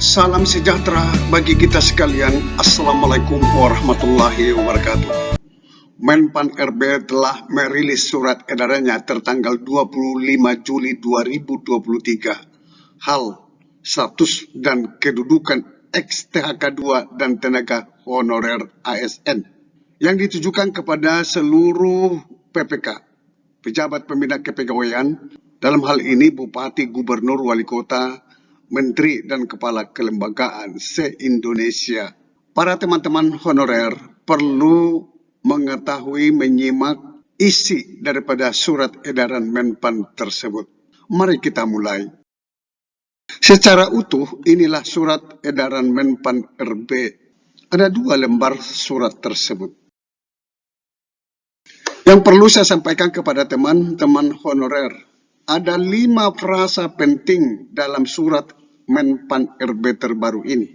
Salam sejahtera bagi kita sekalian. Assalamualaikum warahmatullahi wabarakatuh. Menpan RB telah merilis surat edarannya tertanggal 25 Juli 2023. Hal, status, dan kedudukan ex-THK2 dan tenaga honorer ASN yang ditujukan kepada seluruh PPK, pejabat pembina kepegawaian, dalam hal ini Bupati, Gubernur, Wali Kota, Menteri, dan Kepala Kelembagaan se-Indonesia. Para teman-teman honorer perlu mengetahui, menyimak isi daripada surat edaran Menpan tersebut. Mari kita mulai. Secara utuh, inilah surat edaran Menpan RB. Ada 2 lembar surat tersebut. Yang perlu saya sampaikan kepada teman-teman honorer, ada 5 frasa penting dalam surat Menpan RB terbaru ini.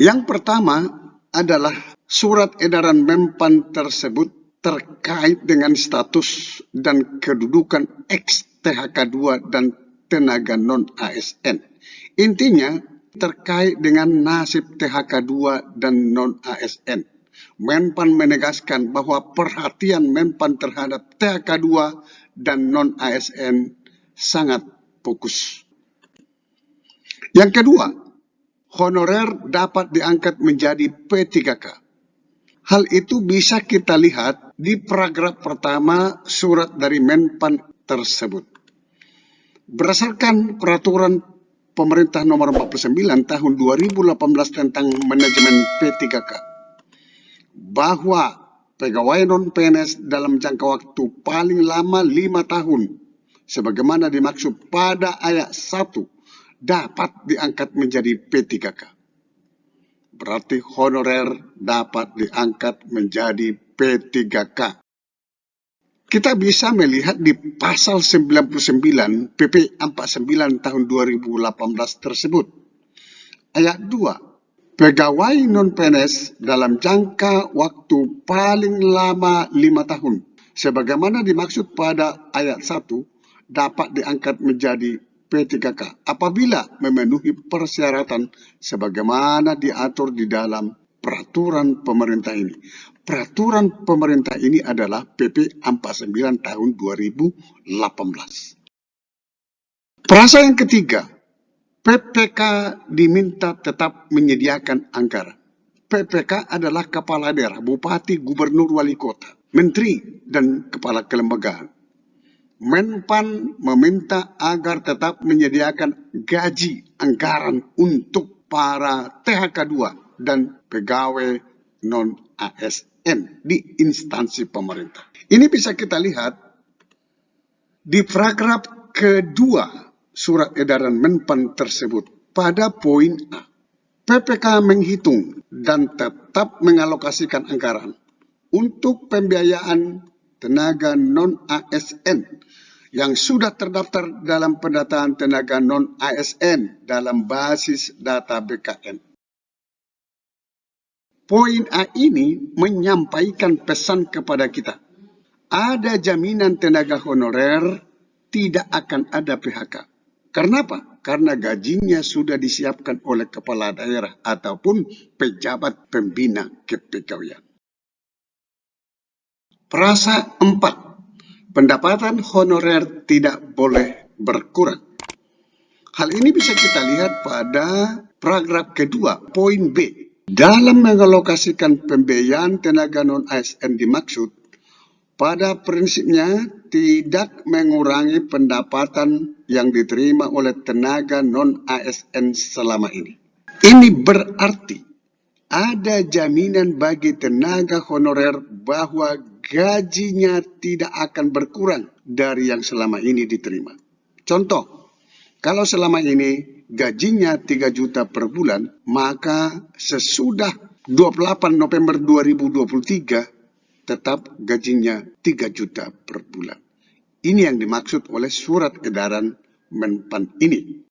Yang pertama adalah surat edaran Menpan tersebut terkait dengan status dan kedudukan ex-THK2 dan tenaga non-ASN. Intinya terkait dengan nasib THK2 dan non-ASN. Menpan menegaskan bahwa perhatian Menpan terhadap THK2 dan non-ASN sangat fokus. Yang kedua, honorer dapat diangkat menjadi P3K. Hal itu bisa kita lihat di paragraf pertama surat dari Menpan tersebut. Berdasarkan peraturan pemerintah nomor 49 tahun 2018 tentang manajemen P3K, bahwa pegawai non-PNS dalam jangka waktu paling lama 5 tahun, sebagaimana dimaksud pada ayat 1, dapat diangkat menjadi P3K. Berarti honorer dapat diangkat menjadi P3K. Kita bisa melihat di pasal 99 PP 49 tahun 2018 tersebut. Ayat 2. Pegawai non-PNS dalam jangka waktu paling lama 5 tahun, sebagaimana dimaksud pada ayat 1, dapat diangkat menjadi P3K apabila memenuhi persyaratan sebagaimana diatur di dalam peraturan pemerintah ini. Peraturan pemerintah ini adalah PP 49 tahun 2018. Frasa yang ketiga, PPK diminta tetap menyediakan anggaran. PPK adalah kepala daerah, bupati, gubernur, wali kota, menteri, dan kepala kelembagaan. Menpan meminta agar tetap menyediakan gaji anggaran untuk para THK2 dan pegawai non-ASN di instansi pemerintah. Ini bisa kita lihat di paragraf kedua surat edaran Menpan tersebut pada poin A. PPK menghitung dan tetap mengalokasikan anggaran untuk pembiayaan tenaga non-ASN yang sudah terdaftar dalam pendataan tenaga non-ASN dalam basis data BKN. Poin A ini menyampaikan pesan kepada kita. Ada jaminan tenaga honorer, tidak akan ada PHK. Karena apa? Karena gajinya sudah disiapkan oleh kepala daerah ataupun pejabat pembina kepegawaian. Frasa 4. Pendapatan honorer tidak boleh berkurang. Hal ini bisa kita lihat pada paragraf kedua, poin B. Dalam mengalokasikan pembiayaan tenaga non-ASN dimaksud, pada prinsipnya tidak mengurangi pendapatan yang diterima oleh tenaga non-ASN selama ini. Ini berarti ada jaminan bagi tenaga honorer bahwa gajinya tidak akan berkurang dari yang selama ini diterima. Contoh, kalau selama ini gajinya 3 juta per bulan, maka sesudah 28 November 2023 tetap gajinya 3 juta per bulan. Ini yang dimaksud oleh surat edaran Menpan ini.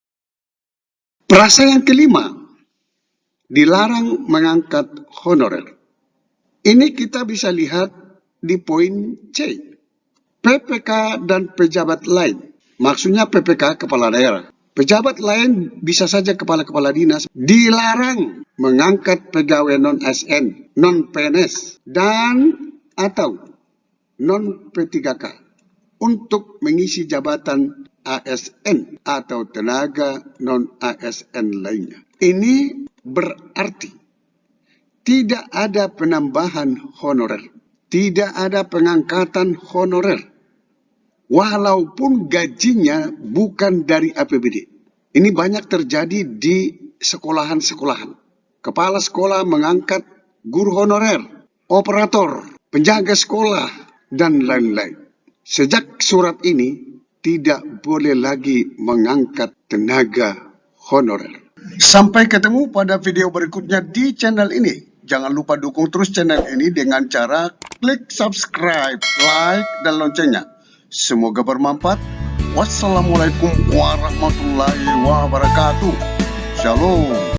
Frasa yang kelima, dilarang mengangkat honorer. Ini kita bisa lihat di poin C. PPK dan pejabat lain, maksudnya PPK kepala daerah, Pejabat lain bisa saja kepala-kepala dinas dilarang mengangkat pegawai non-ASN, non-PNS, dan atau non-P3K untuk mengisi jabatan ASN atau tenaga non-ASN lainnya. Ini berarti tidak ada penambahan honorer, tidak ada pengangkatan honorer, walaupun gajinya bukan dari APBD. Ini banyak terjadi di sekolahan-sekolahan. Kepala sekolah mengangkat guru honorer, operator, penjaga sekolah, dan lain-lain. Sejak surat ini tidak boleh lagi mengangkat tenaga honorer. Sampai ketemu pada video berikutnya di channel ini. Jangan lupa dukung terus channel ini dengan cara klik subscribe, like, dan loncengnya. Semoga bermanfaat. Wassalamualaikum warahmatullahi wabarakatuh. Shalom.